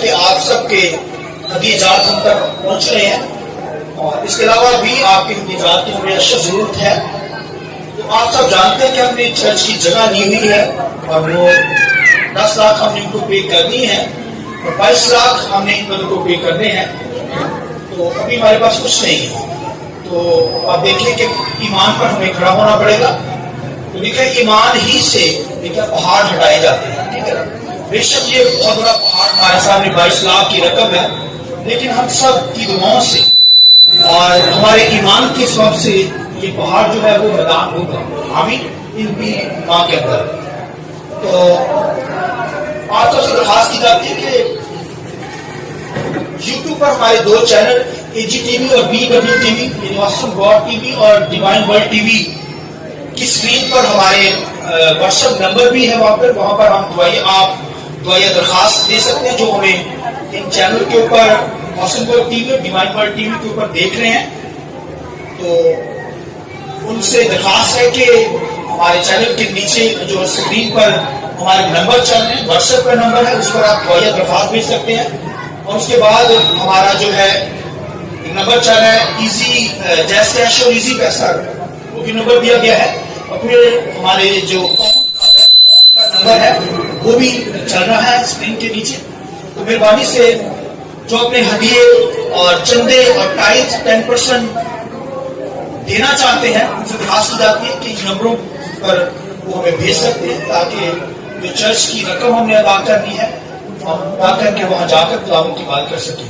کہ آپ سب کے ہدیجات ہم تک پہنچ رہے ہیں، اور اس کے علاوہ بھی آپ کے ہدیجات کی ہمیں اشد ضرورت ہے۔ تو آپ سب جانتے ہیں کہ ہم نے چرچ کی جگہ لی ہوئی ہے، اور وہ 10 لاکھ ہم نے ان کو پے کرنی ہے، اور 22 لاکھ ہم نے ان کو پے کرنے ہیں۔ تو ابھی ہمارے پاس کچھ نہیں ہے، تو آپ دیکھیں کہ ایمان پر ہمیں کھڑا ہونا پڑے گا۔ تو دیکھیں ایمان ہی سے دیکھیں پہاڑ ہٹائے جاتے ہیں، ٹھیک ہے۔ بے شک یہ بہت بڑا پہاڑ ہمارے سامنے 22 لاکھ کی رقم ہے، لیکن ہم سب کی دعاؤں سے اور ہمارے ایمان کے سبب سے یہ پہاڑ جو ہے وہ میدان ہوگا، آمین، ان کی ماں کے اندر۔ تو آپ سب سے درخواست کی جاتی ہے کہ یوٹیوب پر ہمارے 2 چینل AG TV اور BW TV، universal God TV اور ڈیوائن ورلڈ TV کی اسکرین پر ہمارے واٹس ایپ نمبر بھی ہے، وہاں پر ہم دعائیں درخواست دے سکتے ہیں جو ہمیں ان چینل کے اوپر یونیورسل گاڈ TV اور ڈیوائن ورلڈ TV کے اوپر دیکھ رہے ہیں۔ تو ان سے درخواست ہے کہ ہمارے چینل کے نیچے جو اسکرین پر ہمارے نمبر چل رہے ہیں، واٹس ایپ کا نمبر ہے، اس پر آپ دعائیں درخواست بھیج سکتے ہیں۔ اور اس کے بعد ہمارا جو ہے نمبر چل رہا ہے ایزی جیس کیش اور ایزی پیسہ، وہ بھی نمبر دیا گیا ہے، اور پھر ہمارے جو اکاؤنٹ کا نمبر ہے وہ بھی چل رہا ہے اسکرین کے نیچے۔ تو مہربانی سے جو اپنے ہدیے اور چندے اور ٹائز 10% دینا چاہتے ہیں، ان سے درخواست کی جاتی ہے کہ ان نمبروں پر وہ ہمیں بھیج سکتے ہیں، تاکہ جو چرچ کی رقم ہم نے ادا کرنی ہے ہم ادا کر کے وہاں جا کر خداوند کی بات کر سکیں۔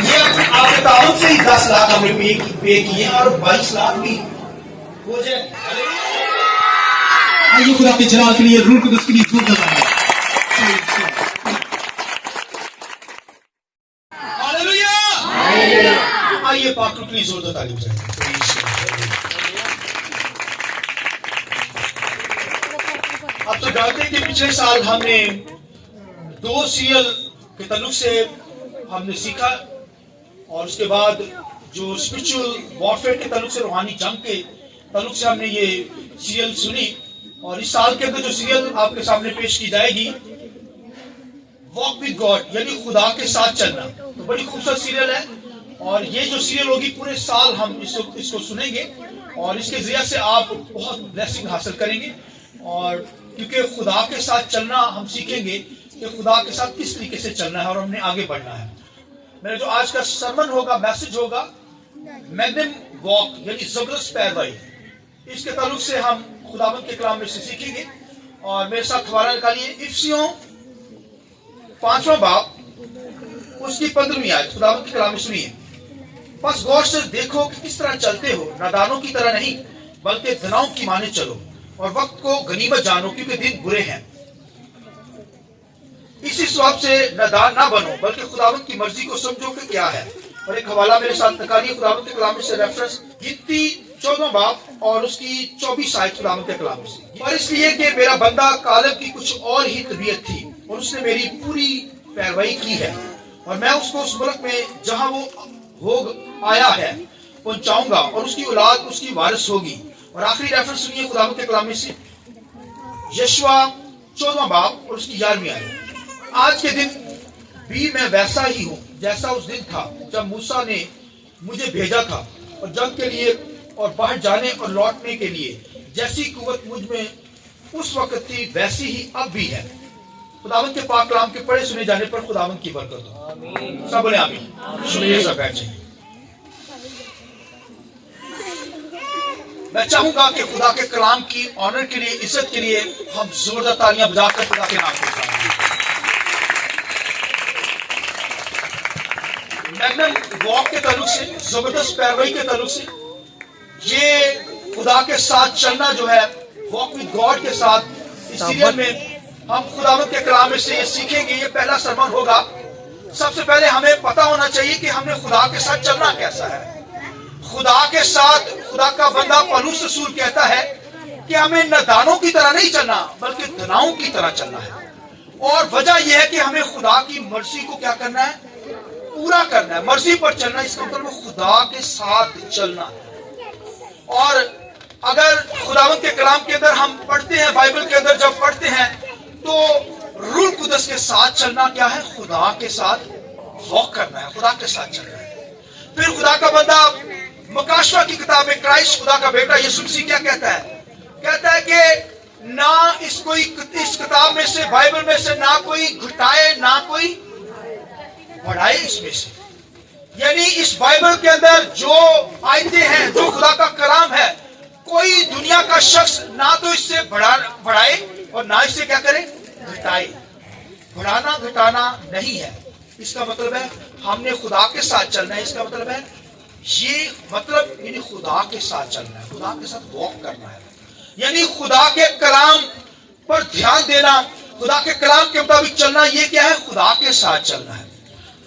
یہ آپ کے تعاون سے ہی 10 لاکھ ہم نے پے کیے اور 22 لاکھ بھی ہو جائے۔ آئیے خدا کے جلال کے لیے روح القدس کے لیے دعا کریں۔ ہاللویا، آئیے پاک کو پلیز زوردار تعلیم بجائیں۔ اب تو جانتے ہیں کہ پچھلے سال ہم نے 2 سیریل کے تعلق سے ہم نے سیکھا، اور اس کے بعد جو اسپرچل وارفیئر کے تعلق سے، روحانی جنگ کے تعلق سے ہم نے یہ سیریل سنی، اور اس سال کے اندر جو سیریل آپ کے سامنے پیش کی جائے گی واک وتھ گاڈ، یعنی خدا کے ساتھ چلنا، تو بڑی خوبصورت سیریل ہے، اور یہ جو سیریل ہوگی پورے سال ہم اس کو سنیں گے، اور اس کے ذریعے سے آپ بہت بلیسنگ حاصل کریں گے، اور کیونکہ خدا کے ساتھ چلنا ہم سیکھیں گے کہ خدا کے ساتھ کس طریقے سے چلنا ہے اور ہم نے آگے بڑھنا ہے۔ میرا جو آج کا سرمن ہوگا، میسج ہوگا، میگنم واک یعنی زبردست پیروی، اس کے تعلق سے ہم خداوند کے کلام میں سے سیکھیں گے، اور میرے ساتھ حوالہ نکالیے افسیوں 5واں باب اس کی 15ویں آیت، خداوند کے کلام میں سنیے۔ بس غور سے دیکھو کہ کس طرح چلتے ہو، نادانوں کی طرح نہیں بلکہ دناؤں کی مانے چلو، اور وقت کو غنیمت جانو کیونکہ دن برے ہیں۔ اسی سبب سے نادان نہ بنو بلکہ خداوند کی مرضی کو سمجھو کہ کیا ہے۔ اور ایک حوالہ میرے ساتھ نکالیے خداوند کے کلام سے ریفرنس گنتی 14واں باب اور اس کی 24 آیت خداوند کے کلام سے۔ اور اس لیے کہ میرا بندہ کالب کی کچھ اور ہی طبیعت تھی، اور اس نے میری پوری پیروی کی ہے، اور میں اس کو اس ملک میں جہاں وہ ہو آیا ہے پہنچاؤں گا، اور اس کی اولاد اس کی وارث ہوگی۔ اور آخری ریفرنس سنیے خداوند کے کلام میں سے یشوع 14واں باب اور اس کی 11ویں آیت۔ آج کے دن بھی میں ویسا ہی ہوں جیسا اس دن تھا جب موسیٰ نے مجھے بھیجا تھا، اور جنگ کے لیے اور باہر جانے اور لوٹنے کے لیے جیسی قوت مجھ میں اس وقت تھی ویسی ہی اب بھی ہے۔ خداوند کے پاک کلام کے پڑھے سنے جانے پر خداوند کی برکت ہو۔ سب بولے آمین۔ شکریہ، سب بیٹھ جائیں۔ میں چاہوں گا کہ خدا کے کلام کی آنر کے لیے، عزت کے لیے ہم زوردار تالیاں بجا کر خدا کے نام کو میگنم واک کے تعلق سے، زبردست پیروی کے تعلق سے، یہ خدا کے ساتھ چلنا جو ہے واک وتھ گاڈ کے ساتھ، اس سیریل میں ہم خداوند کے کلام میں سے یہ سیکھیں گے۔ یہ پہلا سرمن ہوگا۔ سب سے پہلے ہمیں پتا ہونا چاہیے کہ ہم نے خدا کے ساتھ چلنا کیسا ہے۔ خدا کے ساتھ خدا کا بندہ پولس رسول کہتا ہے کہ ہمیں نادانوں کی طرح نہیں چلنا بلکہ دناؤں کی طرح چلنا ہے، اور وجہ یہ ہے کہ ہمیں خدا کی مرضی کو کیا کرنا ہے، پورا کرنا ہے۔ مرضی پر چلنا، اس کا مطلب خدا کے ساتھ چلنا ہے۔ اور اگر خداوند کے کلام کے اندر ہم پڑھتے ہیں، بائبل کے اندر جب پڑھتے ہیں تو रूह कुदस के साथ चलना क्या है? खुदा के साथ वॉक करना है, खुदा के साथ चलना है। फिर खुदा का बंदा मकाशवा की किताब में क्राइस्ट खुदा का बेटा यीशु मसीह क्या कहता है? कहता है कि ना इस किताब में से, बाइबल में से ना कोई घटाए ना कोई बढ़ाए इसमें से। यानी इस बाइबल के अंदर जो आयतें हैं, जो खुदा का कलाम है, कोई दुनिया का शख्स ना तो इससे बढ़ाए और ना इससे क्या करे? घटाए। बढ़ाना घटाना नहीं है। इसका मतलब है हमने खुदा के साथ चलना है। इसका मतलब है ये मतलब यानी खुदा के साथ चलना है, खुदा के साथ वॉक करना है, यानी खुदा के कलाम पर ध्यान देना, खुदा के कलाम के मुताबिक चलना। ये क्या है? खुदा के साथ चलना है।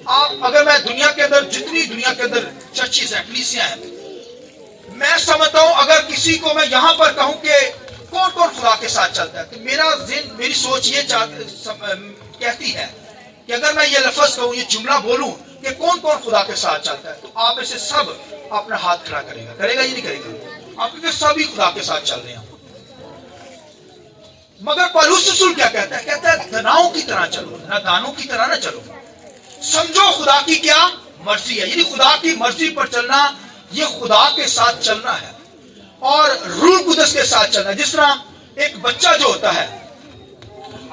आप अगर मैं दुनिया के अंदर जितनी दुनिया के अंदर चर्चिस एक्लीसियां हैं, मैं समझता हूं अगर किसी को मैं यहां पर कहूं कि कौन कौन खुदा के साथ चलता है, तो मेरी सोच ये कहती है कि अगर मैं ये लफ्ज कहूं, ये जुमला बोलूं कि कौन कौन खुदा के साथ चलता है, तो आप में से सब अपना हाथ खड़ा करेगा ये नहीं करेगा? आप क्योंकि सभी खुदा के साथ चल रहे हैं। मगर पौलुस रसूल क्या कहता है? कहता है दानवों की तरह चलो, ना दानों की तरह ना चलो। समझो खुदा की क्या मर्जी है, यानी खुदा की मर्जी पर चलना, ये खुदा के साथ चलना है और रूह कुदस के साथ चलना है। जिस तरह एक बच्चा जो होता है,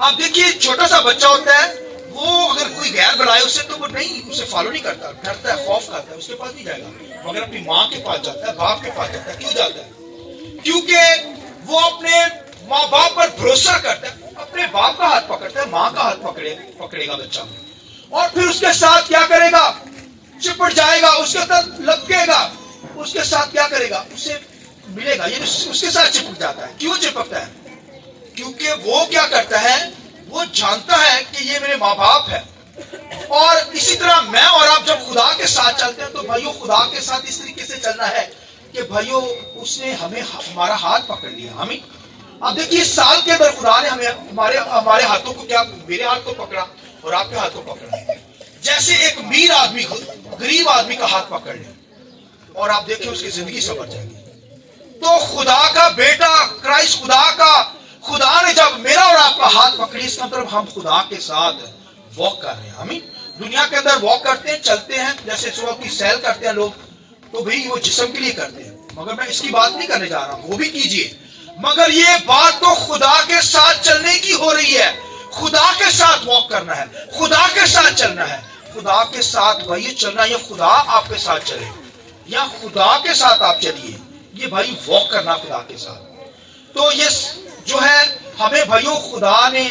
आप देखिए छोटा सा बच्चा होता है, वो अगर कोई गैर बुलाए उसे तो वो नहीं, उसे फॉलो नहीं करता, डरता है, खौफ करता है, उसके पास नहीं जाएगा। मगर अपनी माँ के पास जाता है, बाप के पास जाता है। क्यों जाता है? क्योंकि वो अपने माँ बाप पर भरोसा करता है, अपने बाप का हाथ पकड़ता है, माँ का हाथ पकड़ेगा बच्चा, और फिर उसके साथ क्या करेगा? चिपट जाएगा, उसके साथ लपकेगा, उसके साथ क्या करेगा? उसे मिलेगा, ये उसके साथ चिपक जाता है। क्यों चिपकता है? क्योंकि वो क्या करता है? वो जानता है कि ये मेरे माँ बाप है। और इसी तरह मैं और आप जब खुदा के साथ चलते हैं तो भाइयों खुदा के साथ इस तरीके से चलना है कि भाइयों उसने हमें हमारा हाथ पकड़ लिया। हमें अब देखिए साल के अंदर खुदा ने हमें हमारे हाथों को क्या, मेरे हाथ को पकड़ा और आपके हाथ को पकड़ा। जैसे एक अमीर आदमी गरीब आदमी का हाथ पकड़ ले और आप देखिए उसकी जिंदगी संवर जाएगी। तो खुदा का बेटा क्राइस्ट खुदा ने जब मेरा और आपका हाथ पकड़ी, इसका मतलब हम खुदा के साथ वॉक कर रहे हैं। हम दुनिया के अंदर वॉक करते हैं, चलते हैं, जैसे सुबह की सैर करते हैं लोग, तो भाई वो जिस्म के लिए करते हैं। मगर मैं इसकी बात नहीं करने जा रहा हूं, वो भी कीजिए, मगर ये बात तो खुदा के साथ चलने की हो रही है। खुदा के साथ वॉक करना है, खुदा के साथ चलना है, खुदा के साथ भाई चलना, या खुदा आपके साथ चले या खुदा के साथ आप चलिए, ये भाई वॉक करना खुदा के साथ। तो ये जो है हमें भाइयों खुदा ने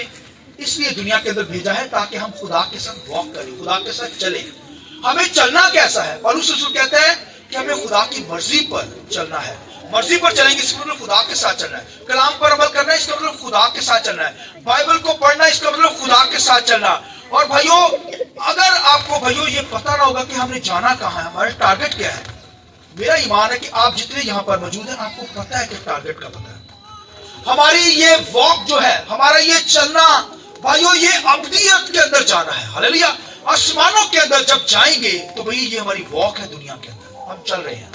इसलिए दुनिया के अंदर भेजा है ताकि हम खुदा के साथ वॉक करें, खुदा के साथ चले। हमें चलना कैसा है? पौलुस रसूल कहता है कि हमें खुदा की मर्जी पर चलना है। मर्जी पर चलेंगे इसका मतलब खुदा के साथ चलना है। कलाम पर अमल करना है इसका मतलब खुदा के साथ चलना है। बाइबल को पढ़ना इसका मतलब खुदा के साथ चलना। और भाइयों अगर आपको भाइयों ये पता ना होगा कि हमने जाना कहाँ है, हमारा टारगेट क्या है, मेरा ईमान है कि आप जितने यहाँ पर मौजूद हैं आपको पता है कि टारगेट का पता है। हमारी ये वॉक जो है, हमारा ये चलना भाइयों, ये अब्दियत के अंदर जाना है। हालेलुया। आसमानों के अंदर जब जाएंगे तो भाई ये हमारी वॉक है दुनिया के अंदर। हम चल रहे हैं,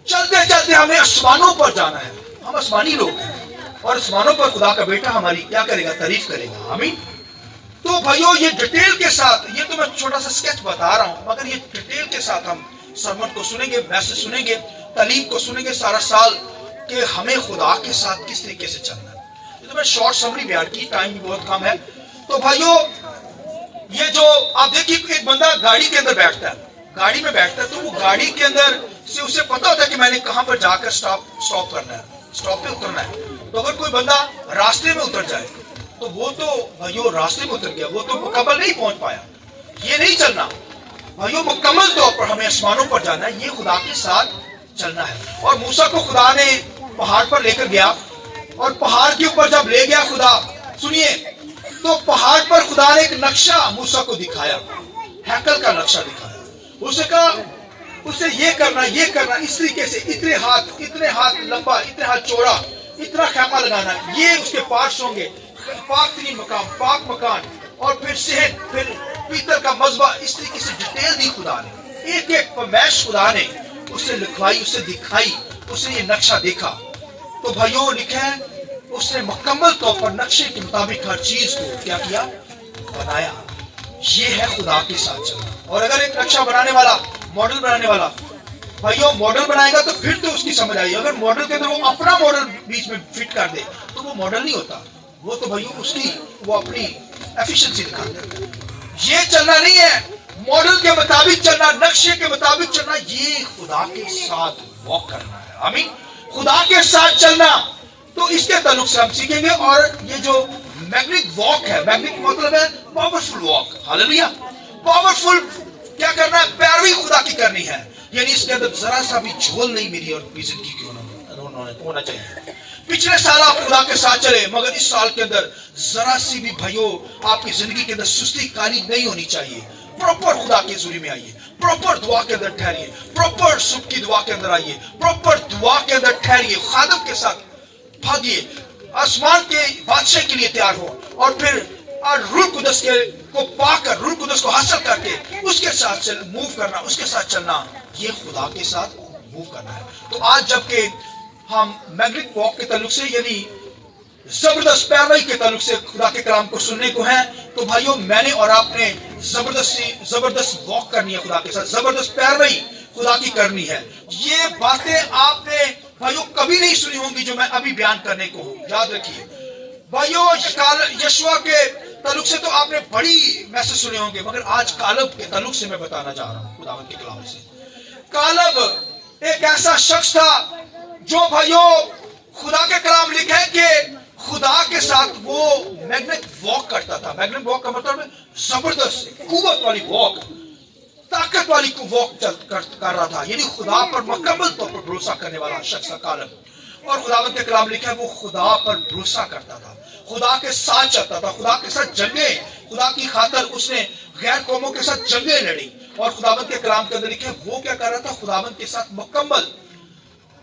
चलते चलते हमें आसमानों पर जाना है। हम आसमानी लोग हैं और आसमानों पर खुदा का बेटा हमारी क्या करेगा? तारीफ करेगा। आमीन। तो भाइयों ये डिटेल के साथ, ये तो मैं छोटा सा स्केच बता रहा हूं, मगर ये डिटेल के साथ हम सरमन को सुनेंगे, मैसेज सुनेंगे, तालीम को सुनेंगे सारा साल कि हमें खुदा के साथ किस तरीके से चलना है। ये तो मैं शॉर्ट समरी बयान की, टाइम भी बहुत कम है। तो भाइयों ये जो आप देखिए एक बंदा गाड़ी के अंदर बैठता है, गाड़ी में बैठता है, तो वो गाड़ी के अंदर से उसे पता होता है कि मैंने कहां पर जाकर स्टॉप करना है, स्टॉप पे उतरना है। तो अगर कोई बंदा रास्ते में उतर जाए तो वो तो भाइयों रास्ते में उतर गया, वो तो मुकम्मल नहीं पहुंच पाया। ये नहीं चलना भाइयों, मुकम्मल तौर पर हमें आसमानों पर जाना है, ये खुदा के साथ चलना है। और मूसा को खुदा ने पहाड़ पर लेकर गया और पहाड़ के ऊपर जब ले गया खुदा, सुनिए, तो पहाड़ पर खुदा ने एक नक्शा मूसा को दिखाया, हैकल का नक्शा दिखाया। उसे कहा उसे ये करना इस तरीके से, इतने हाथ लंबा, इतने हाथ चौड़ा, इतना खैमा लगाना, ये उसके पार्ट्स होंगे, पाक मकान और फिर सहन, फिर पीतल का मज़बा। इस तरीके से डिटेल दी खुदा ने, एक एक फरमाइश खुदा ने उसे लिखवाई, उसे दिखाई, उसने ये नक्शा देखा। तो भाइयों लिखा है उसने मुकम्मल तौर पर नक्शे के मुताबिक हर चीज को क्या किया, बनाया। ये है खुदा के साथ चलना। और अगर एक नक्शा बनाने वाला, मॉडल बनाने वाला भाइयों मॉडल बनाएगा तो फिर तो उसकी समझ आई। अगर मॉडल के अंदर वो अपना मॉडल बीच में फिट कर दे तो वो मॉडल नहीं होता, वो तो भाइयों उसकी वो अपनी एफिशिएंसी दिखाता है। ये चलना नहीं है मॉडल के मुताबिक चलना, नक्शे के मुताबिक चलना, ये खुदा के साथ वॉक करना है। आमीन। खुदा के साथ चलना, तो इसके ताल्लुक से हम सीखेंगे। और ये जो मैग्नेटिक वॉक है, मैग्नेटिक मतलब है पावरफुल वॉक। हालेलुया। पावरफुल क्या करना है, पैरवी खुदा की करनी है। यानी इसके अंदर जरा सा भी झोल नहीं मेरी और अपनी जिंदगी की होना चाहिए। पिछले साल आप खुदा के साथ चले, मगर इस साल के अंदर जरा सी भी भाइयों आपकी जिंदगी के अंदर सुस्ती काली नहीं होनी चाहिए। प्रॉपर खुदा की हजूरी में आइए, प्रॉपर दुआ के अंदर ठहरिए, प्रॉपर सुख की दुआ के अंदर आइए, प्रॉपर दुआ के अंदर ठहरिए, खादम के साथ भागिए, आसमान के बादशाह के लिए तैयार हो। और फिर रूह कुदस को पाकर, रूह कुदस को हासिल करके उसके साथ मूव करना, उसके साथ चलना, ये खुदा के साथ मूव करना है। तो आज जबकि हम मैग्नेटिक वॉक के ताल्लुक से यानी जबरदस्त पैरवी के ताल्लुक से खुदा के कलाम को सुनने को है, तो भाइयों मैंने और आपने जबरदस्त वॉक करनी है खुदा के साथ, जबरदस्त पैरवी खुदा की करनी है। ये बातें आपने भाइयों कभी नहीं सुनी होंगी जो मैं अभी बयान करने को हूं। याद रखिए भाइयों, यशुआ के ताल्लुक से तो आपने बड़ी मैसेज सुने होंगे, मगर आज कालब के ताल्लुक से मैं बताना चाह रहा हूं खुदावंद के कलाम से। कालब एक ऐसा शख्स था जो भाइयों खुदा के कलाम लिखे है कि खुदा के साथ वो मैग्नेटिक वॉक करता था। मैग्नेटिक वॉक का मतलब जबरदस्त कुव्वत वाली वॉक, ताकत वाली वॉक कर रहा था। यानी खुदा पर मुकम्मल तौर पर भरोसा करने वाला शख्स था कालब। और खुदावंद के कलाम लिखा है वो खुदा पर भरोसा करता था, खुदा के साथ चलता था, खुदा के साथ जंगे, खुदा की खातर उसने गैर कौमों के साथ जंगे लड़ी। और खुदावंद के कलाम के अंदर लिखा है वो क्या कर रहा था, खुदावंद के साथ मुकम्मल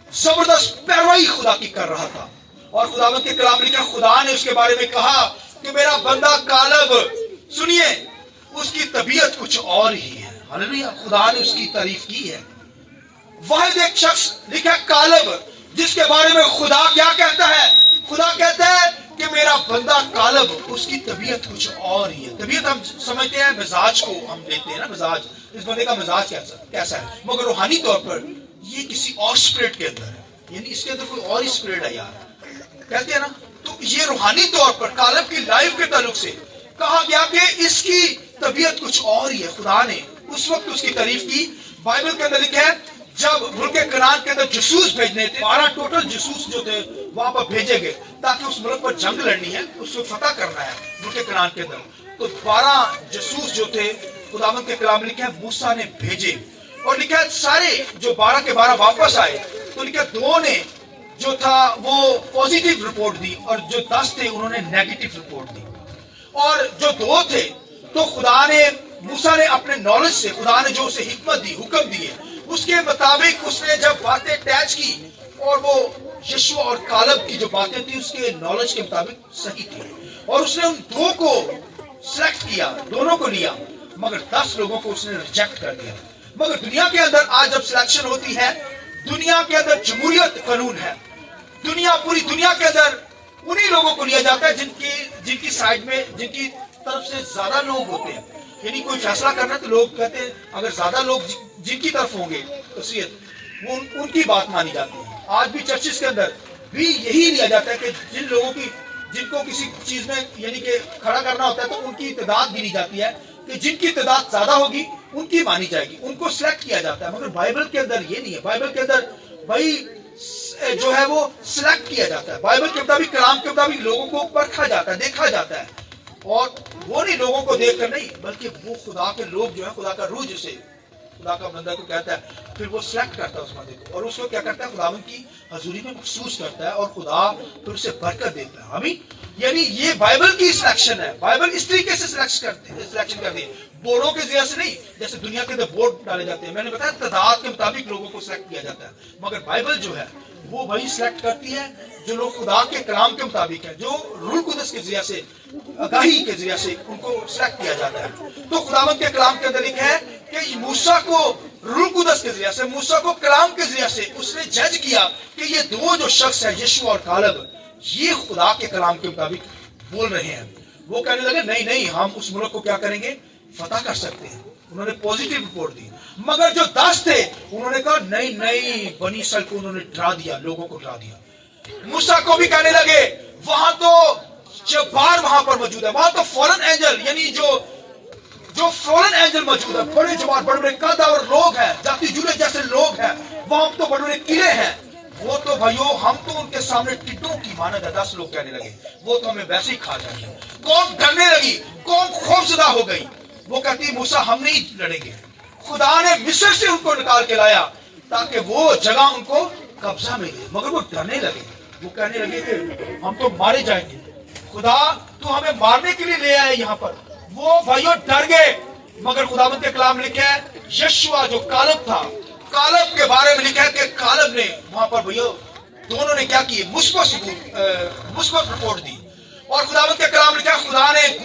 जबरदस्त पैरवी खुदा की कर रहा था। और खुदावंद के कलाम लिखा खुदा ने उसके बारे में कहा कि मेरा बंदा कालब, सुनिए उसकी तबीयत कुछ और ही है। हालेलुया। खुदा ने उसकी तारीफ की है। वाहिद एक शख्स लिखा कालब जिसके बारे में खुदा क्या कहता है, खुदा कहता है कि मेरा बंदा कालब, उसकी तबीयत कुछ और ही है। तबीयत हम समझते हैं मिजाज को हम लेते हैं ना, मिजाज, इस बंदे का मिजाज कैसा है, मगर रूहानी तौर पर ये किसी और स्पिरिट के अंदर है। यानी इसके अंदर कोई और ही स्पिरिट है यार, कहते हैं ना। तो ये रूहानी तौर पर कालब की लाइफ के ताल्लुक से कहा गया कि इसकी तबीयत कुछ और ही है। खुदा ने उस वक्त उसकी तारीफ की। बाइबल के अंदर लिखा है जब मुल्क कनान के अंदर जसूस भेजने थे, 12 टोटल जसूस जो थे वहां पर भेजे गए ताकि उस मुल्क पर जंग लड़नी है, उसको फतह करना है मुल्क कनान के अंदर। तो 12 जसूस जो थे खुदावंद के कलाम लिखा है मूसा ने भेजे। और लिखा है सारे जो 12 के 12 वापस आए, तो लिखा 2 ने जो था वो पॉजिटिव रिपोर्ट दी और जो 10 थे उन्होंने नेगेटिव रिपोर्ट दी। और जो 2 थे तो खुदा ने, मूसा ने अपने नॉलेज से, खुदा ने जो उसे हिकमत दी, हुक्म दिए, उसके मुताबिक उसने जब बातें अटैच की और वो यशुआ और कालब की जो बातें थी उसके नॉलेज के मुताबिक सही थी। और उसने उन 2 को सिलेक्ट किया, दोनों को लिया, मगर 10 लोगों को उसने रिजेक्ट कर दिया। मगर दुनिया के अंदर आज जब सिलेक्शन होती है, दुनिया के अंदर जमहूरियत कानून है, पूरी दुनिया के अंदर उन्हीं लोगों को लिया जाता है जिनकी साइड में, जिनकी तरफ से ज्यादा लोग होते हैं। यानी कोई फैसला करना तो लोग कहते हैं अगर ज्यादा लोग जिनकी तरफ होंगे तो वो उनकी बात मानी जाती है। आज भी चर्चिस के अंदर भी यही लिया जाता है कि जिनको किसी चीज में यानी कि खड़ा करना होता है तो उनकी तादाद गिनी जाती है कि जिनकी तादाद ज्यादा होगी उनकी मानी जाएगी, उनको सिलेक्ट किया जाता है। मगर बाइबल के अंदर ये नहीं है। बाइबल के अंदर भाई जो है वो सिलेक्ट किया जाता है। बाइबल के मुताबिक, कलाम के मुताबिक लोगों को परखा जाता है, देखा जाता है। और वो नहीं लोगों को देखकर नहीं, बल्कि वो खुदा के लोग जो है, खुदा का रूह जिसे खुदा का बंदा को कहता है, फिर वो सिलेक्ट करता है उस बंदे को और उसको क्या करता है, खुदावंद की हजूरी में महसूस करता है और खुदा फिर उसे बरकत देता है। आमीन। यानी ये बाइबल की सिलेक्शन है। बाइबल इस तरीके से सिलेक्शन करती है, बोर्डों के जरिए से नहीं, जैसे दुनिया के अंदर बोर्ड डाले जाते हैं। मैंने बताया तादाद के मुताबिक लोगों को सिलेक्ट किया जाता है, मगर बाइबल जो है वो वही सिलेक्ट करती है जो लोग खुदा के कलाम के मुताबिक है, जो रूह कुदस के जरिए से, आगाही के जरिए से उनको सिलेक्ट किया जाता है। तो खुदावंद के कलाम के अंदर लिखा है कि मूसा को रूह कुदस के जरिए से, मूसा को कलाम के जरिए से उसने जज किया कि ये 2 जो शख्स है, यशुआ और कालब, ये खुदा के कलाम के मुताबिक बोल रहे हैं। वो कहने लगे नहीं नहीं, हम उस मुल्क को क्या करेंगे, फतह कर सकते हैं। उन्होंने पॉजिटिव रिपोर्ट दी। मगर जो 10 थे उन्होंने कहा नहीं नहीं, बनी इस्राइल को उन्होंने डरा दिया, लोगों को डरा दिया। मूसा को भी कहने लगे वहां तो जब्बार वहां पर मौजूद है, वहां तो फॉलन एंजल, यानी जो फॉलन एंजल मौजूद है, बड़े जवान, बड़े बड़े कदावर लोग हैं, जाति जुले जैसे लोग हैं, वहां तो बड़े बड़े किले हैं। वो तो भाइयों हम तो उनके सामने टिड्डों की मानद है। 10 लोग कहने लगे वो तो हमें वैसे ही खा जाएंगे। कौन डरने लगी, कौन खौफजदा हो गई। वो कहती मूसा हम नहीं लड़ेंगे। खुदा ने मिस्र से उनको निकाल के लाया ताकि वो जगह उनको कब्जा में ले, मगर वो डरने लगे। वो कहने लगे कि हम तो मारे जाएंगे, खुदा तू हमें मारने के लिए ले आया यहाँ पर। वो भाइयों डर गए। मगर खुदावंद के कलाम लिखा है, यशुआ जो कालब था, कालब के बारे में लिखा है कि कालब ने वहां पर भैया दोनों ने क्या किए, मुस्बत रिपोर्ट दी। और खुदावंद के कलाम लिखा है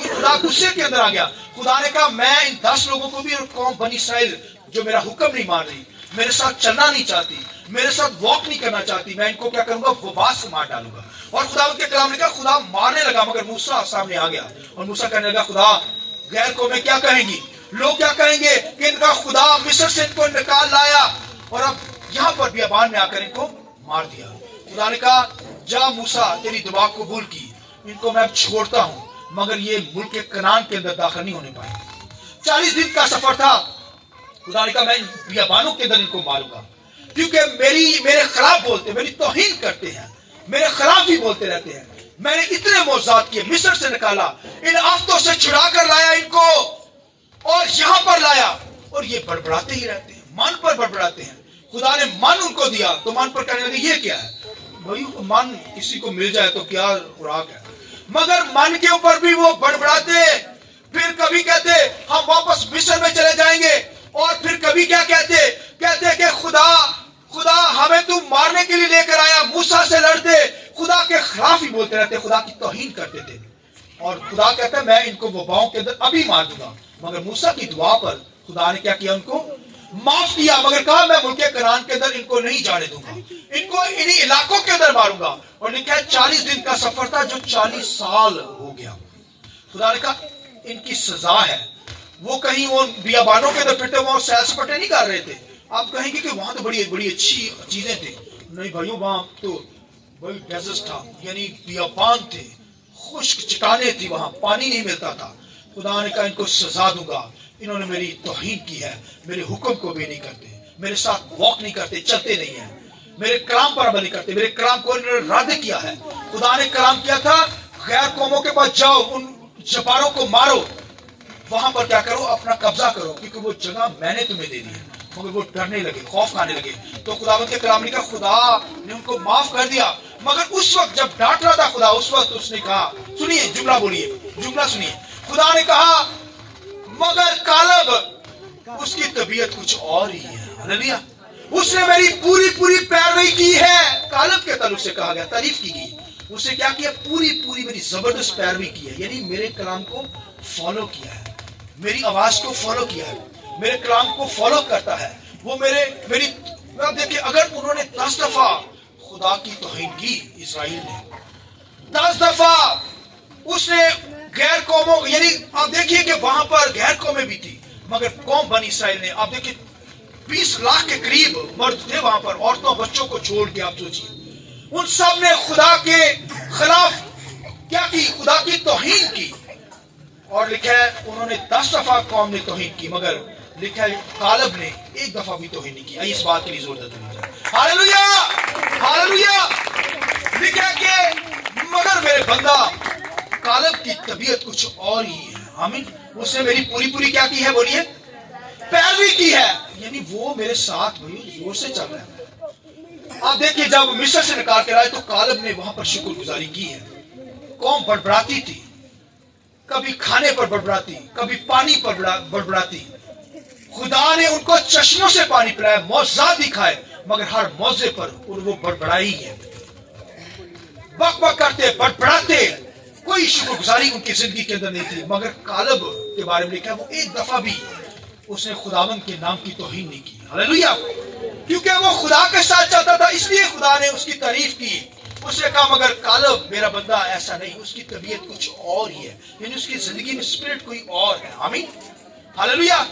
खुदा गुस्से के अंदर आ गया। खुदा ने कहा मैं इन 10 लोगों को भी, और कौम बनी इस्राइल जो मेरा हुक्म नहीं मान रही, मेरे साथ चलना नहीं चाहती, मेरे साथ वॉक नहीं करना चाहती, मैं इनको क्या करूंगा, वबा से मार डालूंगा। और खुदावंद के कलाम लिखा खुदा मारने लगा। मगर मूसा सामने आ गया और मूसा कहने लगा खुदा गैर कौमें क्या कहेंगी, लोग क्या कहेंगे कि इनका खुदा मिस्र से इनको निकाल लाया और अब यहाँ पर बियाबान में आकर इनको मार दिया। खुदा ने कहा जा मूसा तेरी दुआ कबूल की, इनको मैं अब छोड़ता हूं, मगर ये मुल्क के कनान के अंदर दाखिल नहीं होने पाएंगे। 40 दिन का सफर था। खुदा ने कहा मैं बियाबानों के अंदर इनको मारूंगा, क्योंकि मेरे खिलाफ बोलते, मेरी तौहीन करते हैं, मेरे खिलाफ ही बोलते रहते हैं। मैंने इतने मौजूद किए, मिस्र से निकाला, इन आफतों से छुड़ा कर लाया इनको और यहां पर लाया, और ये बड़बड़ाते ही रहते हैं, मन पर बड़बड़ाते हैं। खुदा ने मन उनको दिया तो मन पर कहने लगे ये क्या है भाई, मन किसी को मिल जाए तो क्या खुराक है। मगर मन के ऊपर भी वो बड़बड़ाते। फिर कभी कहते हम वापस मिस्र में चले जाएंगे, और फिर कभी क्या कहते कि खुदा हमें तू मारने के लिए लेकर आया। मूसा से लड़ते, खुदा के खिलाफ ही बोलते रहते, खुदा की तौहीन करते थे। और खुदा कहता है मैं इनको वबाओं के अंदर अभी मार दूंगा। मगर मूसा की दुआ पर खुदा ने क्या किया, उनको माफ किया, मगर कहा मैं मुल्क कनान के अंदर इनको नहीं जाने दूंगा, इनको इन्हीं इलाकों के अंदर मारूंगा। और लिखा है 40 दिन का सफर था जो 40 साल हो गया। खुदा ने कहा इनकी सजा है। वो कहीं वो बियाबानों के अंदर फिरते वहां सैर सपाटे नहीं कर रहे थे। आप कहेंगे कि वहां तो बड़ी बड़ी अच्छी चीजें थी। नहीं भाइयों, वहां तो बड़ी डेजर्ट था, यानी बियाबान थे, खुश्क चट्टानें थी, वहां पानी नहीं मिलता था। खुदा ने कहा इनको सजा दूंगा, इन्होंने मेरी तौहीन की है, मेरे हुक्म को भी नहीं करते, मेरे साथ वॉक नहीं करते, चलते नहीं है, मेरे कलाम पर अमल नहीं करते, मेरे कलाम को इन्होंने रद्द किया है। खुदा ने कलाम किया था गैर कौमों के पास जाओ, उन जब्बारों को मारो, वहां पर क्या करो, अपना कब्जा करो, क्योंकि वो जगह मैंने तुम्हें दे दी है। मगर वो डरने लगे, खौफ खाने लगे। तो खुदावंद के कलाम ने कहा खुदा ने उनको माफ कर दिया। मगर उस वक्त जब डांट रहा था खुदा, उस वक्त उसने कहा, सुनिए जुमला बोलिए, जुमला सुनिए। खुदा ने कहा मगर कालब उसकी तबीयत कुछ और ही है। हालेलुया। उसने मेरी पूरी पैरवी की है। कालब के ताल्लुक से कहा गया, तारीफ की गई। उसने क्या किया, पूरी मेरी जबरदस्त पैरवी की है, यानी मेरे कलाम को फॉलो किया है, मेरी आवाज को फॉलो किया है, मेरे कलाम को फॉलो करता है। वो मेरी देखिए, अगर उन्होंने 10 दफा खुदा की तौहीन की, इस्राइल ने 10 दफा उसने गैर कौमों, यानी आप देखिए कि वहां पर गैर कौमें भी थी, मगर कौम बनी इस्राइल ने, आप देखिए 20 लाख के करीब मर्द थे वहां पर, औरतों बच्चों को छोड़ के। आप सोचिए उन सब ने खुदा के खिलाफ क्या की, खुदा की तौहीन की। और लिखा है उन्होंने 10 दफा कौम ने तौहीन की, मगर लिखा है कालब ने 1 दफा भी तौहीन नहीं की। इस बात के लिए जोर देते हैं, हालेलुया हालेलुया। लिखा है कि मगर मेरे बंदा कालब की तबीयत कुछ और ही है। आमीन। उसने मेरी पूरी क्या की है, बोलिए, पैरवी की है, यानी वो मेरे साथ जोर से चल रहा है। आप देखिए जब मिस्र से निकाल के लाए तो कालब ने वहां पर शुक्रगुजारी की है। कौम बड़बड़ाती थी, कभी खाने पर बड़बड़ाती, कभी पानी पर बड़बड़ाती। खुदा ने उनको चश्मों से पानी पिलाया, मौजज़ात दिखाए, मगर हर मौजे पर वो बड़बड़ाई है, बक करते, बड़बड़ाते। कोई शुक्रगुजारी उनकी जिंदगी के अंदर नहीं थी। मगर कालब के बारे में लिखा है वो 1 दफा भी उसने खुदावंद के नाम की तौहीन नहीं की। हालेलुया। क्योंकि वो खुदा के साथ चलता था, इसलिए खुदा ने उसकी तारीफ की। اس نے کہا مگر کالب میرا بندہ ایسا نہیں, اس کی طبیعت کچھ اور ہی ہے, یعنی اس کی زندگی میں اسپرٹ کوئی اور ہے. آمین, ہاللویا.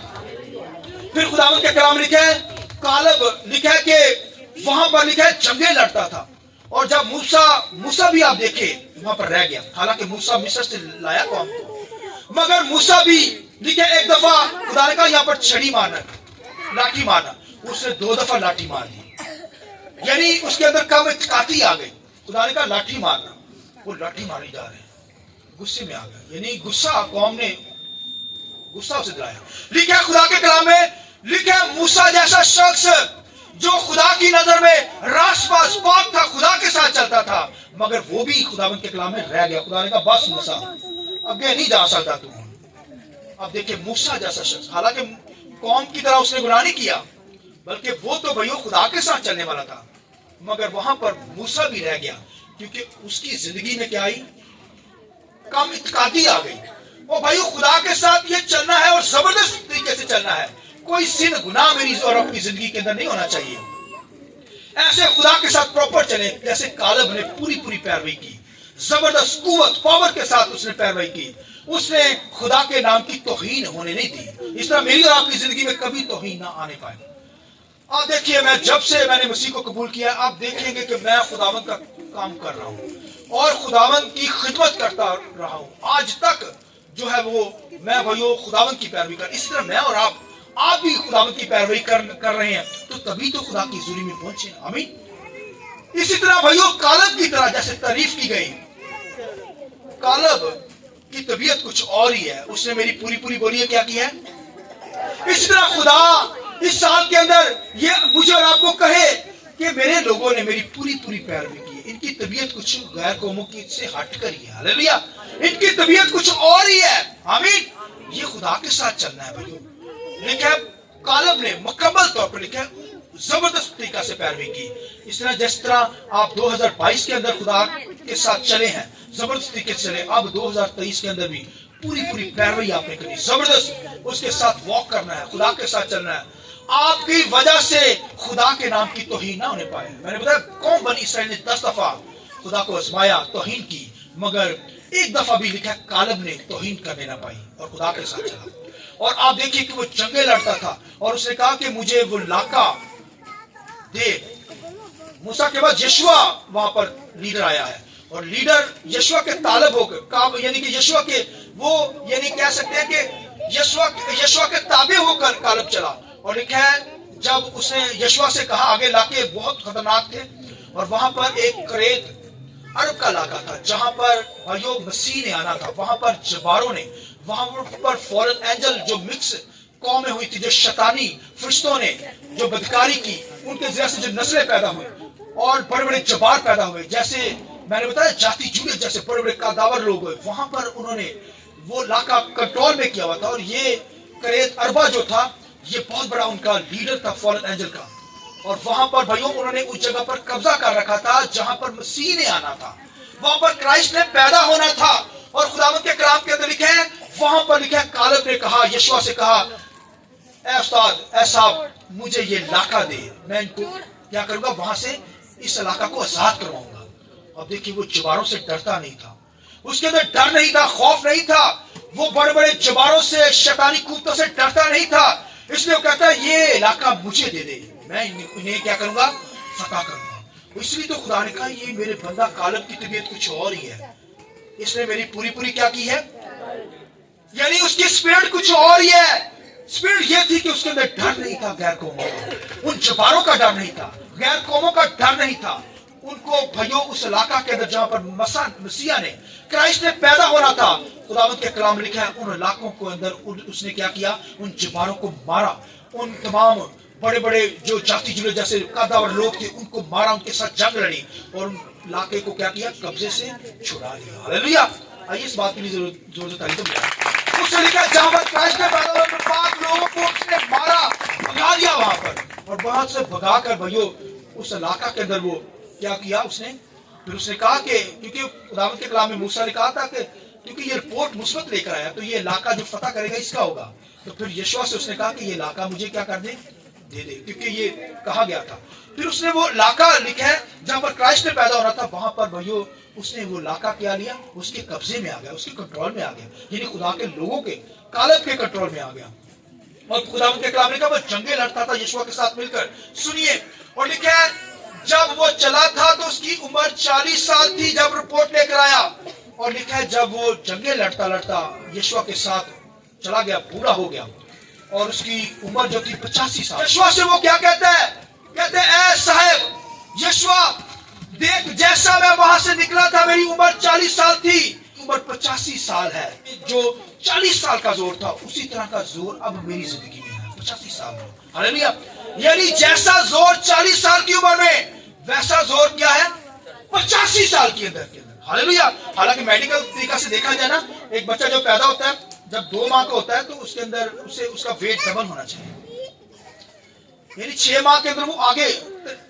پھر خداوند کے کلام لکھا ہے, کالب لکھا ہے کہ وہاں پر لکھا ہے جنگیں لڑتا تھا, اور جب موسیٰ بھی آپ دیکھیں وہاں پر رہ گیا, حالانکہ موسیٰ مصر سے لایا قوم کو, مگر موسیٰ بھی لکھا ہے ایک دفعہ خدا نے کہا یہاں پر چھڑی مارنا, لاٹھی مارنا, اس نے 2 دفعہ لاٹھی مار دی, یعنی اس کے اندر کم اعتقادی آ گئی. خدا نے کہا لاٹھی مارنا, وہ لاٹھی ماری جا رہے ہیں, غصے میں آ گئے, یعنی غصہ قوم نے غصہ اسے دلایا. لکھا ہے خدا کے کلام میں, لکھا ہے موسیٰ جیسا شخص جو خدا کی نظر میں راست باز پاک تھا, خدا کے ساتھ چلتا تھا, مگر وہ بھی خداوند کے کلام میں رہ گیا. خدا نے کہا بس موسیٰ آگے نہیں جا سکتا تو. اب دیکھیں موسیٰ جیسا شخص, حالانکہ قوم کی طرح اس نے گناہ نہیں کیا, بلکہ وہ تو بھائیو خدا کے ساتھ چلنے والا تھا, مگر وہاں پر موسیٰ بھی رہ گیا کیونکہ اس کی زندگی میں کیا آئی, کم اعتقادی آ گئی. اور بھائیو خدا کے ساتھ یہ چلنا ہے اور زبردست طریقے سے چلنا ہے, کوئی سن گناہ میری اور اپنی زندگی کے اندر نہیں ہونا چاہیے. ایسے خدا کے ساتھ پراپر چلیں جیسے کالب نے پوری پیروی کی, زبردست قوت پاور کے ساتھ اس نے پیروی کی, اس نے خدا کے نام کی توہین ہونے نہیں دی. اس طرح میری اور آپ کی زندگی میں کبھی توہین نہ آنے پائے. آپ دیکھیے, میں جب سے میں نے مسیح کو قبول کیا, آپ دیکھیں گے کہ میں خداوند کا کام کر رہا ہوں اور خداوند کی خدمت کرتا رہا ہوں آج تک, جو ہے وہ میں بھائیو خداوند کی پیروی کر. اسی طرح میں اور آپ بھی خداوند کی پیروی کر رہے ہیں, تو تبھی تو خدا کی حضوری میں پہنچے. آمین. اسی طرح بھائیو کالب کی طرح جیسے تعریف کی گئی, کالب کی طبیعت کچھ اور ہی ہے, اس نے میری پوری بولیے کیا کی ہے. اسی طرح خدا اس سال کے اندر یہ مجھے اور آپ کو کہے کہ میرے لوگوں نے میری پوری پیروی کی, ان کی طبیعت کچھ غیر قوموں کی سے ہٹ کر ہی ہے. ہاللویا, ان کی طبیعت کچھ اور ہی ہے. آمین. یہ خدا کے ساتھ چلنا ہے بھائیو. لکھا کالب نے مکمل طور پر لکھا زبردست طریقہ سے پیروی کی. اس طرح جس طرح آپ 2022 کے اندر خدا کے ساتھ چلے ہیں, زبردست طریقے سے چلے, اب 2023 کے اندر بھی پوری پیروی آپ نے کرنی, زبردست اس کے ساتھ واک کرنا ہے, خدا کے ساتھ چلنا ہے. آپ کی وجہ سے خدا کے نام کی توہین نہ ہونے پائے. میں نے بتایا قوم بنی اسرائیل نے 10 دفعہ خدا کو آزمایا, توہین کی, مگر ایک دفعہ بھی لکھا کالب نے توہین کرنے نہ پائی اور خدا کے ساتھ چلا. اور آپ دیکھیے کہ وہ جنگیں لڑتا تھا, اور اس نے کہا کہ مجھے وہ علاقہ دے. موسیٰ کے بعد یشوع وہاں پر لیڈر آیا ہے, اور لیڈر یشوع کے طالب ہو کر, یعنی کہ یشوع کے وہ, یعنی کہہ سکتے ہیں کہ یشوع کے تابع ہو کر کالب چلا. اور لکھا ہے جب اس نے یشوع سے کہا, آگے علاقے بہت خطرناک تھے, اور وہاں پر ایک کریت عرب کا علاقہ تھا جہاں پر بھائیو مسیح نے آنا تھا. وہاں پر جباروں نے, وہاں پر فالن اینجل جو مکس قومیں ہوئی تھی, جو شیطانی فرشتوں نے جو بدکاری کی, ان کے ذریعے سے جو نسلیں پیدا ہوئی اور بڑے جبار پیدا ہوئے, جیسے میں نے بتایا جاتی جوڑے جیسے بڑے قاداور لوگ ہوئے, وہاں پر انہوں نے وہ علاقہ کنٹرول میں کیا ہوا تھا. اور یہ کریت اربا جو تھا, یہ بہت بڑا ان کا لیڈر تھا فالن اینجل کا, اور وہاں پر بھائیوں انہوں نے اس جگہ پر قبضہ کر رکھا تھا جہاں پر مسیح نے آنا تھا, وہاں پر کرائسٹ نے پیدا ہونا تھا. اور خداوند کے کلام کے اندر لکھا ہے, وہاں پر لکھا ہے کالب نے کہا, یشوع سے کہا, اے استاد, اے صاحب, مجھے یہ علاقہ دے, میں ان کو کیا کروں گا, وہاں سے اس علاقہ کو آزاد کرواؤں گا. اب دیکھیے وہ جباروں سے ڈرتا نہیں تھا, اس کے اندر ڈر نہیں تھا, خوف نہیں تھا, وہ بڑے جباروں سے, شیطانی قوتوں سے ڈرتا نہیں تھا. اس لیے وہ کہتا ہے یہ علاقہ مجھے دے دے, میں انہیں کیا کروں گا, فتح کروں گا. اس لیے تو خدا نے کہا یہ میرے بندہ کالب کی طبیعت کچھ اور ہی ہے, اس نے میری پوری کیا کی ہے, یعنی اس کی اسپرٹ کچھ اور ہی ہے. اسپرٹ یہ تھی کہ اس کے اندر ڈر نہیں تھا غیر قوموں کا, ان جباروں کا ڈر نہیں تھا, غیر قوموں کا ڈر نہیں تھا. ان کو بھائیوں اس علاقہ کے اندر جہاں پر مسیح نے, کرائسٹ نے پیدا ہونا تھا, خداوند کے کلام لکھا ہے ان علاقوں کو اندر اس نے کیا کیا, ان جباروں کو مارا, ان تمام بڑے جو جاتی جلے جیسے قاداور لوگ تھے ان کو مارا, ان کے ساتھ جنگ لڑی, اور ان علاقے کو کیا کیا, قبضے سے چھڑا لیا. ہاللویا. آئیے اس بات کے لیے ضرورت آئی تو اس نے لکھا جہاں پر کرائسٹ نے پیدا ہونا, پاک لوگوں کو اس نے مارا, بھگا دیا وہاں پر, اور وہاں سے بھگا کر بھائیوں اس علاقہ کے اندر وہ کیا کیا اس نے, پھر اس نے کہا کہ کیونکہ خداوند کے کلام میں موسیٰ نے کہا تھا کہ کیونکہ یہ رپورٹ مثبت لے کر آیا تو یہ علاقہ جو فتح کرے گا اس کا ہوگا, تو پھر یشوع سے اس نے کہا کہ یہ علاقہ مجھے کیا کر دے, दे दे, क्योंकि ये कहा गया था। फिर उसने वो इलाका लिखा है जहां पर क्राइस्ट ने पैदा हो रहा था, वहां पर भाइयों उसने वो इलाका क्या लिया, उसके कब्जे में आ गया, उसके कंट्रोल में आ गया, यानी खुदा के लोगों के कालब के कंट्रोल में आ गया। और खुदा के कलाम ने कहा वो जंगे लड़ता था यीशु के साथ मिलकर। सुनिए, और लिखा है जब वो चला था तो उसकी उम्र 40 साल थी जब रिपोर्ट लेकर आया। और लिखा है जब वो जंगे लड़ता लड़ता यीशु के साथ चला गया, पूरा हो गया, और उसकी उम्र जो थी 85 साल। यीशु से वो क्या कहता है, कहते हैं ए साहब यीशु देख, जैसा मैं वहां से निकला था मेरी उम्र 40 साल थी, उम्र 85 साल है। जो 40 साल का जोर था उसी तरह का जोर अब मेरी जिंदगी में है 85 साल में। हालेलुया। यानी जैसा जोर 40 साल की उम्र में, वैसा जोर क्या है 85 साल के अंदर। हालेलुया। हालांकि मेडिकल तरीका से देखा जाए ना, एक बच्चा जो पैदा होता है जब 2 माह का होता है तो उसके अंदर उसे उसका वेट डबल होना चाहिए, यानी 6 माह के अंदर वो आगे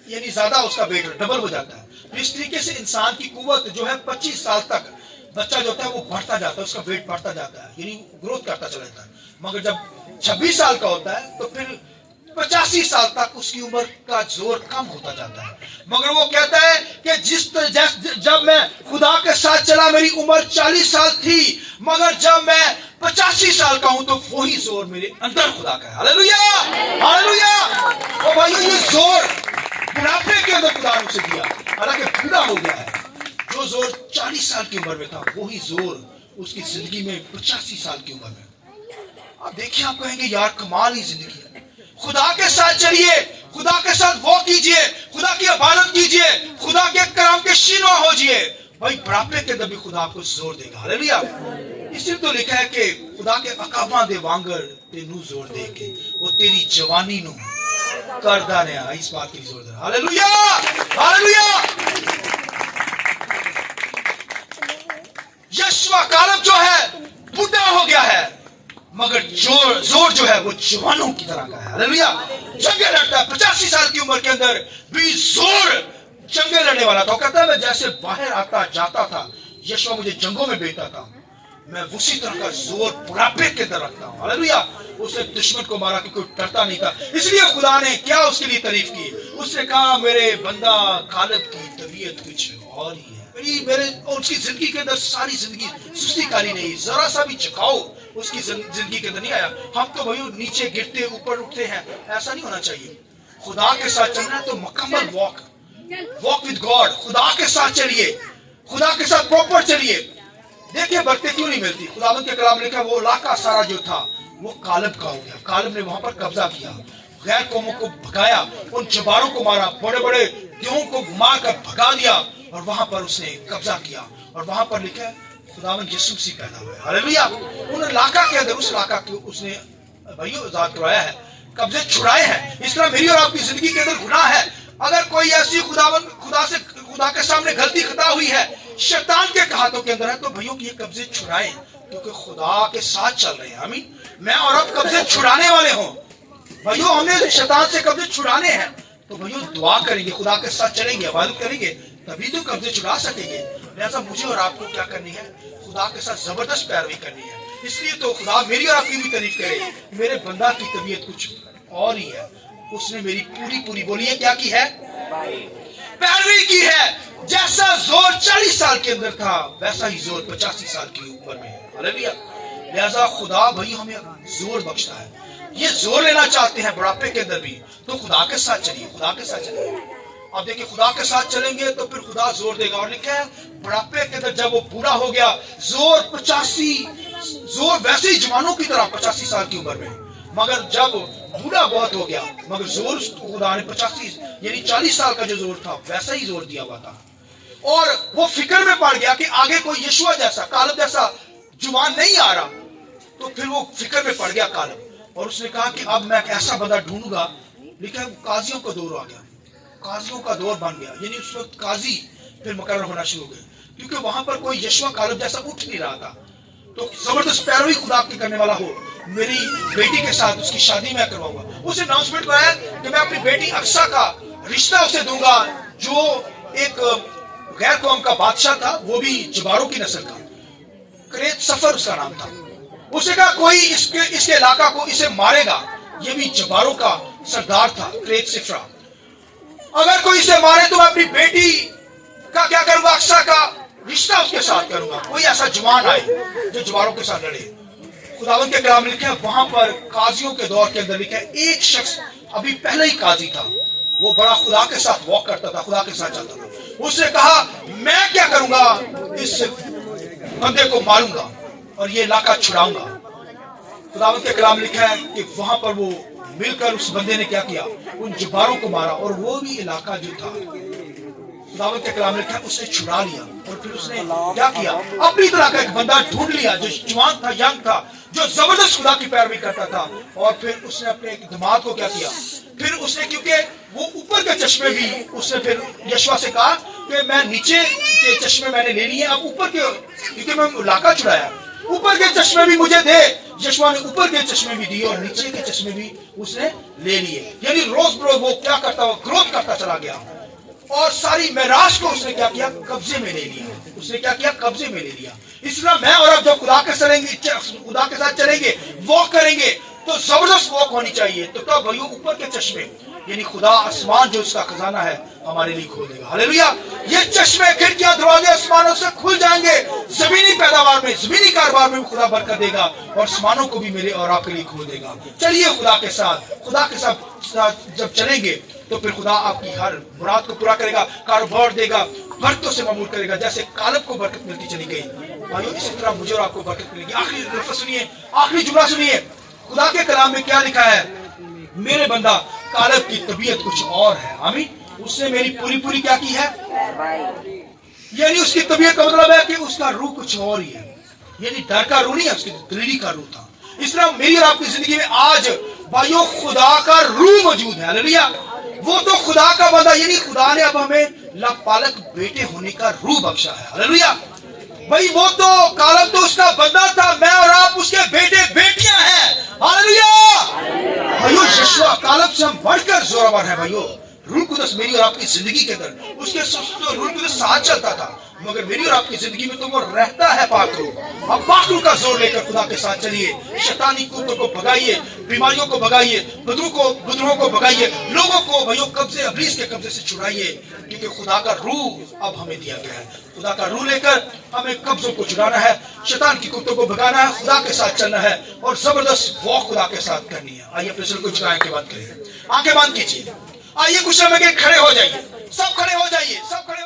यानी ज्यादा उसका वेट डबल हो जाता है। इस तरीके से इंसान की कुव्वत जो है 25 साल तक बच्चा जो होता है वो बढ़ता जाता है, उसका वेट बढ़ता जाता है, यानी ग्रोथ करता चला जाता है। मगर जब 26 साल का होता है तो फिर 85 साल तक उसकी उम्र का जोर कम होता जाता है। मगर वो कहता है कि जब मैं खुदा के साथ चला मेरी उम्र 40 साल थी, मगर जब मैं 85 साल का हूं तो वही जोर मेरे अंदर खुदा का है। Hallelujah, hallelujah. और भाइयों ये जोर बुढ़ापे के अंदर खुदा ने उसे दिया, हालांकि बूढ़ा हो गया है। जो जोर 40 साल की उम्र में था वही जोर उसकी जिंदगी में 85 साल की उम्र में। आप देखिए, आप कहेंगे यार कमाल ही जिंदगी है। खुदा के साथ चलिए, खुदा के साथ वॉक कीजिए, खुदा की इबादत कीजिए, खुदा के कलाम के शीनवा होजिए, भाई बुढ़ापे के अंदर भी खुदा आपको जोर देगा। हालेलुया। इसलिए तो लिखा है कि खुदा के अकाबा दे वांगर तेनू जोर दे के वो तेरी जवानी नु करदा ने आ, इस बात की जोर दे। Hallelujah, hallelujah. यशवा कालब जो है बूढ़ा हो गया है, मगर जोर जो है वो जवानों की तरह का है। हालेलुया। जंगे लड़ता है 85 साल की उम्र के अंदर भी जोर जंगे लड़ने वाला था। कहता है मैं जैसे बाहर आता जाता था, यशवा मुझे जंगों में भेजता था, मैं उसी तरह का जोर बुढ़ापे के अंदर रखता हूं। हालेलुया। उसने दुश्मन को मारा कि कोई डरता नहीं था, इसलिए खुदा ने क्या उसके लिए तारीफ की, उसने कहा मेरे बंदा कालब की तबीयत कुछ और ही है। मेरे उसकी जिंदगी के अंदर सारी जिंदगी सुस्तीकारी नहीं, जरा सा भी झुकाव उसकी जिंदगी के अंदर नहीं आया। हम तो भाई नीचे गिरते ऊपर उठते हैं, ऐसा नहीं होना चाहिए। खुदा के साथ चलना है तो मुकम्मल वॉक विद गॉड, खुदा के साथ चलिए, खुदा के साथ प्रॉपर चलिए। देखिए बरकतें क्यों नहीं मिलती। खुदावंद के कलाम लिखा वो इलाका सारा जो था वो कालब का हो गया। कालब ने वहां पर कब्जा किया, गैर कौमों को भगाया, उन जबारों को मारा, बड़े बड़े देवों को मार कर भगा दिया, और वहां पर उसने कब्जा किया। और वहां पर लिखा है खुदावंद यीशु मसीह पैदा हुए। हालेलुया। उन इलाका के अंदर उस इलाका को उसने भाइयों आजाद करवाया है, कब्जे छुड़ाए हैं। इस तरह मेरी और आपकी जिंदगी के अंदर गुनाह है। अगर कोई ऐसी खुदा के सामने गलती खता हुई है, शैतान के हाथों के अंदर है, तो भाइयों ये कब्जे छुड़ाए, क्योंकि खुदा के साथ चल रहे हैं। आमीन। मैं और आप कब्जे छुड़ाने वाले हों भाइयों, हमने शैतान से कब्जे छुड़ाने हैं, तो भाइयों दुआ करेंगे, खुदा के साथ चलेंगे, इबादत करेंगे, तभी तो कब्जे छुड़ा सकेंगे। लिहाजा मुझे और आपको क्या करनी है, खुदा के साथ जबरदस्त पैरवी करनी है। इसलिए तो खुदा मेरी और आपकी भी तारीफ करे, मेरे बंदा की तबीयत कुछ और ही है, उसने मेरी पूरी बोलिए क्या की है, पैरवी की है। जैसा जोर 40 साल के अंदर था वैसा ही जोर 85 साल की उम्र में है। हालेलुया। लिहाजा खुदा भाई हमें जोर बख्शता है। ये जोर लेना चाहते हैं बुढ़ापे के अंदर भी, तो खुदा के साथ चलिए, खुदा के साथ चलिए। अब देखिए खुदा के साथ चलेंगे तो फिर खुदा जोर देगा। और लिखा है बुढ़ापे के अंदर जब वो बूढ़ा हो गया, जोर 85, जोर वैसे ही जवानों की तरह 85 साल की उम्र में, मगर जब बूढ़ा बहुत हो गया, मगर जोर खुदा ने 85 यानी 40 साल का जो जोर था वैसा ही जोर दिया हुआ था। और वो फिक्र में पड़ गया कि आगे कोई यीशुआ जैसा कालब जैसा जुबान नहीं आ रहा, तो फिर वो फिक्र में पड़ गया कालब, और उसने कहा कि अब मैं एक ऐसा बंदा ढूंढूंगा। लिखा काजियों का दौर आ गया, काजियों का दौर बन गया, यानी उस वक्त काजी फिर मुकर्रर होना शुरू हो गए, क्योंकि वहां पर कोई यीशुआ कालब जैसा उठ नहीं रहा था। तो जबरदस्त पैरवी खुदा की करने वाला हो, मेरी बेटी के साथ उसकी शादी मैं करवाऊंगा। उसे अनाउंसमेंट कराया कि मैं अपनी बेटी अक्सा का रिश्ता उसे दूंगा, जो एक गैर कौम का बादशाह था, वो भी जबारों की नस्ल का, करेत सफर उसका नाम था। उसे कहा कोई इसके इलाका को इसे मारेगा, ये भी जबारों का सरदार था, ग्रेट सिफ्रा। अगर कोई इसे मारे तो मैं अपनी बेटी का क्या करूंगा, अक्सा का रिश्ता उसके साथ करूंगा। कोई ऐसा जवान आए जो जवानों के साथ लड़े। खुदावंद के कलाम लिखे वहां पर काजियों के दौर के अंदर लिखे एक शख्स अभी पहले ही काजी था, वो बड़ा खुदा के साथ वॉक करता था, खुदा के साथ चलता था। उसने कहा मैं क्या करूंगा, इस बंदे को मारूंगा और ये इलाका छुड़ाऊंगा। खुदावंद के कलाम लिखा है कि वहां पर वो मिलकर उस बंदे ने क्या किया, उन जबारों को मारा और वो भी इलाका जो था, खुदावंद के कलाम लिखा है, उसने छुड़ा लिया। और फिर उसने क्या किया, अपनी तरह का एक बंदा ढूंढ लिया जो जवान था, यंग था, जो जबरदस्त खुदा की पैरवी करता था। और फिर उसने अपने एक दिमाग को क्या किया, फिर उसने, क्योंकि वो ऊपर के चश्मे भी, उसने फिर यशवा से कहा कि मैं नीचे के चश्मे मैंने ले लिए, अब ऊपर के, क्योंकि मैं इलाका छुड़ाया, ऊपर के चश्मे भी मुझे दे। यशवा ने ऊपर के चश्मे भी दिए और नीचे के चश्मे भी उसने ले लिए। यानी रोज बरोज वो क्या करता, वो ग्रोथ करता चला गया और सारी मेराज को उसने क्या किया, कब्जे में ले लिया। उसने क्या किया, कब्जे में ले लिया। इसलिए मैं और आप जब खुदा के साथ चलेंगे, वॉक करेंगे, तो जबरदस्त वॉक होनी चाहिए। तो तब भाइयों ऊपर के चश्मे, यानी खुदा आसमान जो उसका खजाना है हमारे लिए खोल देगा। हालेलुया। ये चश्मे, खिड़कियां, दरवाजे आसमानों से खुल जाएंगे। जमीनी पैदावार में, जमीनी कारोबार में खुदा बरकत देगा और आसमानों को भी मेरे और आपके लिए खोल देगा। चलिए खुदा के साथ जब चलेंगे तो फिर खुदा आपकी हर मुराद को पूरा करेगा, कारोबार देगा, बरकतों से मामूल करेगा। जैसे कालब को बरकत मिलती चली गई, भाइयों इसी तरह मुझे और आपको बरकत मिलेगी। आखिरी लफ्ज़ सुनिए, आखिरी जुमला सुनिए, खुदा के कलाम में क्या लिखा है, मेरे बंदा कालब की तबीयत कुछ और है। आमीन। उसने मेरी पूरी क्या की है, यानी उसकी तबीयत का मतलब है कि उसका रूह कुछ और ही है, यानी डर का रूह नहीं है, उसकी दिली का रूह था। इस तरह मेरी और आपकी जिंदगी में आज भाइयों खुदा का रूह मौजूद है। हालेलुया। वो तो खुदा का बंदा, यानी खुदा ने अब हमें लापालक बेटे होने का रूह बख्शा है। हालेलुया। भाई वो तो कालब तो उसका बंदा था, मैं और आप उसके बेटे बेटियां हैं। हालेलुया। भाइयों यशवा कालब से हम बढ़कर जोरावर है। भाइयों रूह कुदस मेरी और आपकी जिंदगी के अंदर, उसके तो रूह कुदस साथ चलता था, मगर मेरी और आपकी जिंदगी में तो वो रहता है पाक रूह। अब पाक रूह का जोर लेकर खुदा के साथ चलिए, शैतानी कुत्तों को भगाइए, बीमारियों को भगाइए, बुजुर्गों को भगाइए, लोगों को भाइयों कब्जे, इब्लीस के कब्जे से छुड़ाइए, क्योंकि खुदा का रूह अब हमें दिया गया है। खुदा का रूह लेकर हमें कब्जों को छुड़ाना है, शैतान की कुत्तों को भगाना है, खुदा के साथ चलना है और जबरदस्त वॉक खुदा के साथ करनी है। आइए अपने सिर को झुकाएं के बात करिए, आंखें बंद कीजिए, आइए कुछ समय के खड़े हो जाइए, सब खड़े हो जाइए, सब खड़े